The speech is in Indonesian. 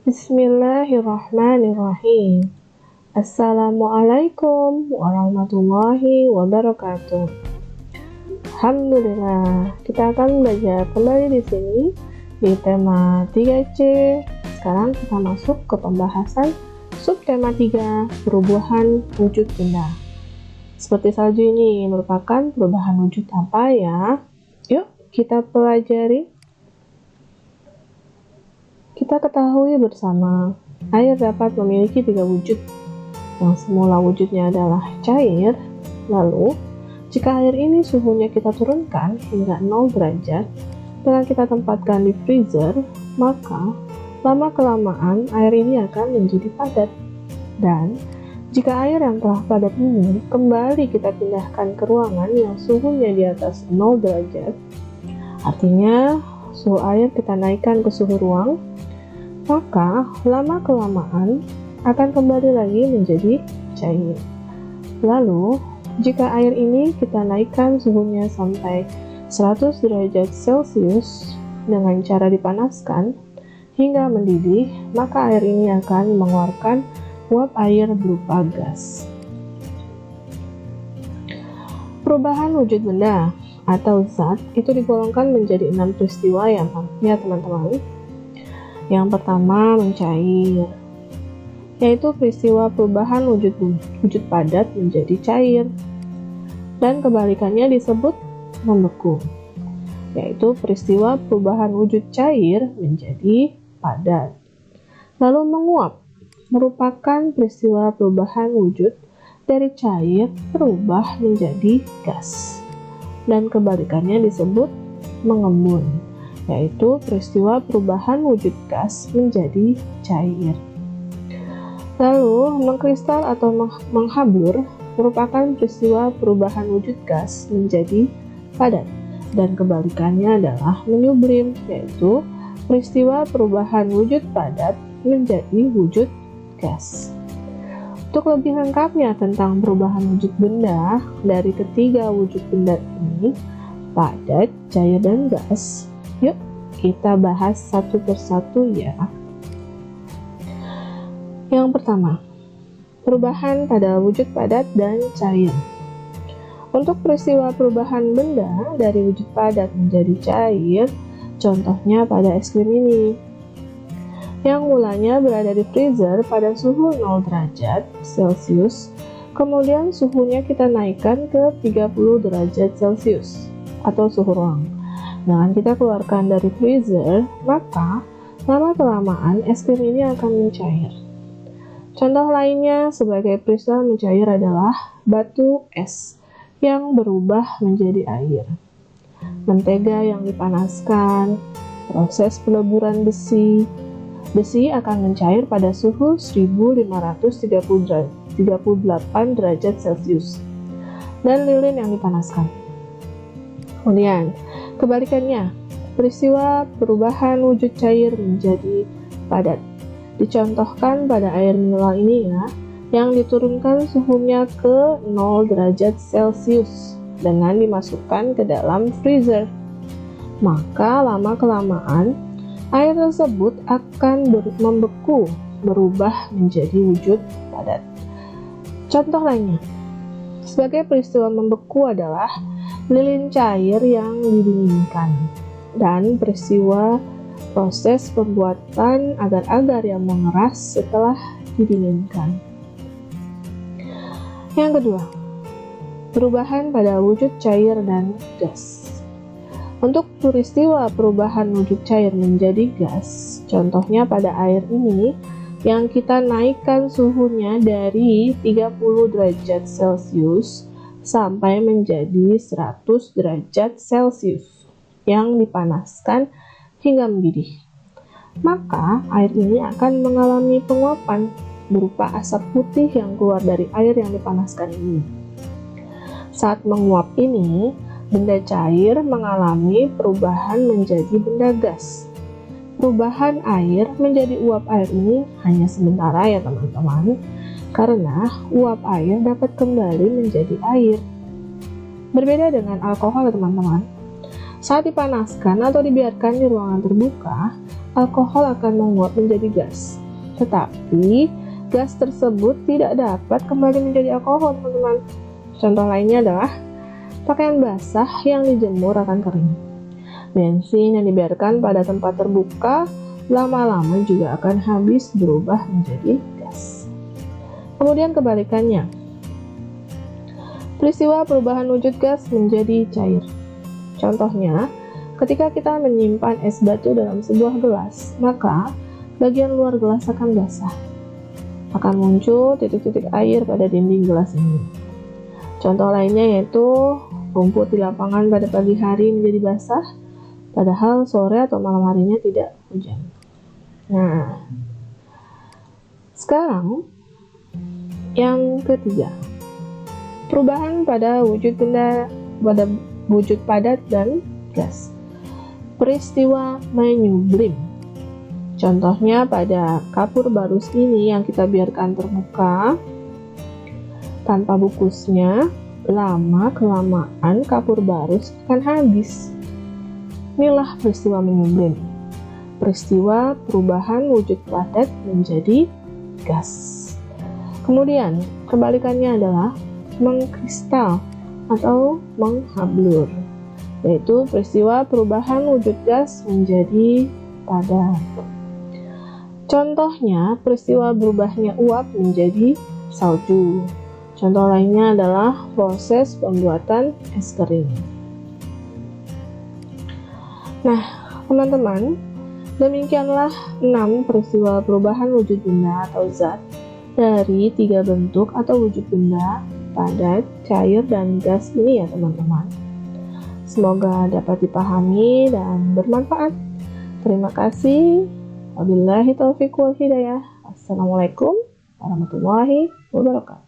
Bismillahirrahmanirrahim. Assalamualaikum warahmatullahi wabarakatuh. Alhamdulillah, kita akan belajar kembali di sini di tema 3C. Sekarang kita masuk ke pembahasan subtema 3, perubahan wujud benda. Seperti salju ini merupakan perubahan wujud apa ya? Yuk kita pelajari. Kita ketahui bersama, air dapat memiliki 3 wujud, yang semula wujudnya adalah cair. Lalu, jika air ini suhunya kita turunkan hingga 0 derajat, dengan kita tempatkan di freezer, maka lama-kelamaan air ini akan menjadi padat. Dan, jika air yang telah padat ini kembali kita pindahkan ke ruangan yang suhunya di atas 0 derajat, artinya suhu air kita naikkan ke suhu ruang, maka lama-kelamaan akan kembali lagi menjadi cair. Lalu, jika air ini kita naikkan suhunya sampai 100 derajat Celcius dengan cara dipanaskan hingga mendidih, maka air ini akan mengeluarkan uap air berupa gas. Perubahan wujud benda atau zat itu digolongkan menjadi 6 peristiwa ya teman-teman. Yang pertama, mencair, yaitu peristiwa perubahan wujud padat menjadi cair, dan kebalikannya disebut membeku, yaitu peristiwa perubahan wujud cair menjadi padat. Lalu menguap merupakan peristiwa perubahan wujud dari cair berubah menjadi gas, dan kebalikannya disebut mengembun, yaitu peristiwa perubahan wujud gas menjadi cair. Lalu, mengkristal atau menghabur merupakan peristiwa perubahan wujud gas menjadi padat, dan kebalikannya adalah menyublim, yaitu peristiwa perubahan wujud padat menjadi wujud gas. Untuk lebih lengkapnya tentang perubahan wujud benda dari ketiga wujud benda ini, padat, cair, dan gas, yuk kita bahas satu persatu ya. Yang pertama, perubahan pada wujud padat dan cair. Untuk peristiwa perubahan benda dari wujud padat menjadi cair, contohnya pada es krim ini, yang mulanya berada di freezer pada suhu 0 derajat Celcius, kemudian suhunya kita naikkan ke 30 derajat Celcius atau suhu ruang. Dengan kita keluarkan dari freezer, maka lama-kelamaan es krim ini akan mencair. Contoh lainnya sebagai peristiwa mencair adalah batu es yang berubah menjadi air, mentega yang dipanaskan, proses peleburan besi. Besi akan mencair pada suhu 1538 derajat Celcius, dan lilin yang dipanaskan. Kemudian, kebalikannya, peristiwa perubahan wujud cair menjadi padat dicontohkan pada air mineral ini ya, yang diturunkan suhunya ke 0 derajat Celcius dengan dimasukkan ke dalam freezer. Maka lama-kelamaan air tersebut akan membeku, berubah menjadi wujud padat. Contoh lainnya, sebagai peristiwa membeku adalah lilin cair yang didinginkan, dan peristiwa proses pembuatan agar-agar yang mengeras setelah didinginkan. Yang kedua, perubahan pada wujud cair dan gas. Untuk peristiwa perubahan wujud cair menjadi gas, contohnya pada air ini yang kita naikkan suhunya dari 30 derajat Celcius sampai menjadi 100 derajat Celcius yang dipanaskan hingga mendidih. Maka air ini akan mengalami penguapan berupa asap putih yang keluar dari air yang dipanaskan ini. Saat menguap ini, benda cair mengalami perubahan menjadi benda gas. Perubahan air menjadi uap air ini hanya sementara ya teman-teman, karena uap air dapat kembali menjadi air. Berbeda dengan alkohol teman-teman, saat dipanaskan atau dibiarkan di ruangan terbuka, alkohol akan menguap menjadi gas. Tetapi, gas tersebut tidak dapat kembali menjadi alkohol, teman-teman. Contoh lainnya adalah pakaian basah yang dijemur akan kering. Bensin yang dibiarkan pada tempat terbuka lama-lama juga akan habis berubah menjadi gas. Kemudian kebalikannya, peristiwa perubahan wujud gas menjadi cair. Contohnya, ketika kita menyimpan es batu dalam sebuah gelas, maka bagian luar gelas akan basah. Akan muncul titik-titik air pada dinding gelas ini. Contoh lainnya yaitu rumput di lapangan pada pagi hari menjadi basah, padahal sore atau malam harinya tidak hujan. Nah, sekarang yang ketiga, perubahan pada wujud benda, pada wujud padat dan gas. Peristiwa menyublim. Contohnya pada kapur barus ini yang kita biarkan terbuka tanpa bukusnya, lama-kelamaan kapur barus akan habis. Inilah peristiwa menyublim. Peristiwa perubahan wujud padat menjadi gas. Kemudian, kebalikannya adalah mengkristal atau menghablur, yaitu peristiwa perubahan wujud gas menjadi padat. Contohnya, peristiwa berubahnya uap menjadi salju. Contoh lainnya adalah proses pembuatan es kering. Nah, teman-teman, demikianlah 6 peristiwa perubahan wujud benda atau zat dari 3 bentuk atau wujud benda, padat, cair, dan gas ini ya teman-teman. Semoga dapat dipahami dan bermanfaat. Terima kasih. Wabillahi taufiq wal hidayah. Assalamualaikum warahmatullahi wabarakatuh.